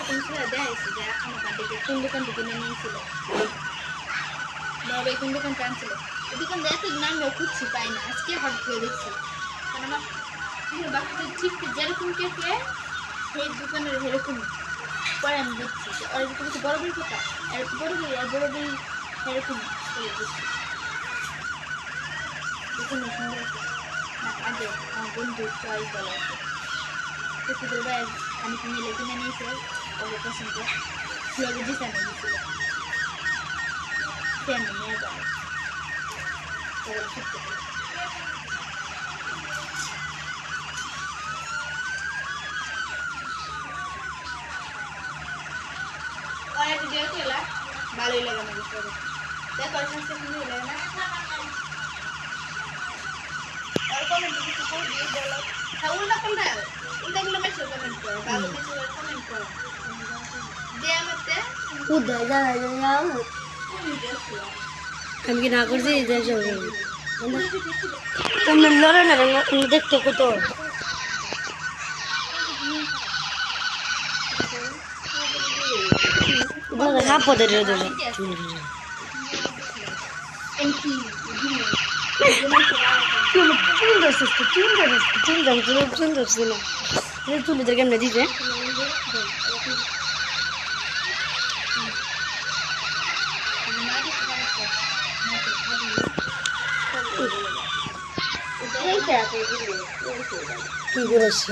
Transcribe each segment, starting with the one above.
তুমি ছেড়ে দেখাইছি যে আমার কান্ডিকে কোন দোকান থেকে কিনে নিয়েছিল বাবা কোন দোকান আনছিল ওই দোকান এতদিন আমি খুঁজছি পাই না আজকে হট করে দেখছি কারণ আমার বাচ্চাদের ঠিক যেরকম কেটে সেই দোকানের সেরকম পরে আমি দেখছি আর কিছু বড় বড় কথা আর বড় বড় আর বড় বড় সেরকম দেখছি দেখুন সুন্দর না আগে আমার বন্ধু চয়েস বলা আছে কুকুরের ব্যাগ আমি কিনে কিনে নিয়েছে ওকে পছন্দ কীভাবে ডিজাইন দিয়েছিল সেম নিয়ে যাবে ওরা শিখতে পারে और वीडियो के ला भालो ही लगा मुझे तो देखो इसमें से नहीं लगा ना और कमेंट किसी को दिए बोलो हाँ उल्टा बोलो मैं शो कमेंट करो भालो में शो कमेंट करो दे मत उधर जा আমি কি না করছি তুমি লড়ে না দেখতে কত না পদের চুলিদের কেমনে দিছে কি করেছে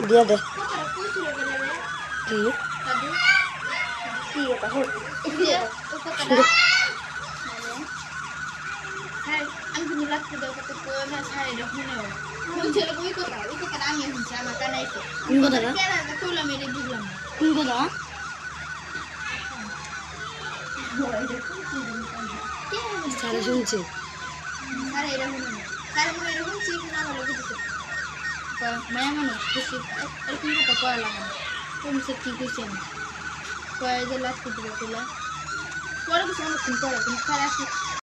দিয়া দে কি আমি তুমি রাখতে দাও কত না ছাড়ে দেখুন না বলছে ওই কথা আমি শুনছি আমার কানাই তো কোন কথা কেন কইলাম এটা বুঝলাম না কোন কথা সারা শুনছি সারা এরকম না সারা মনে এরকম ঠিক না ভালো কিছু মায়া মানুষ বেশি এরকম কথা কয়া লাগে না তুমি সে ঠিক হয়েছে না কয়া যে লাগতে দিবে তোলা পরে কিছু অনেকক্ষণ পরে তুমি সারা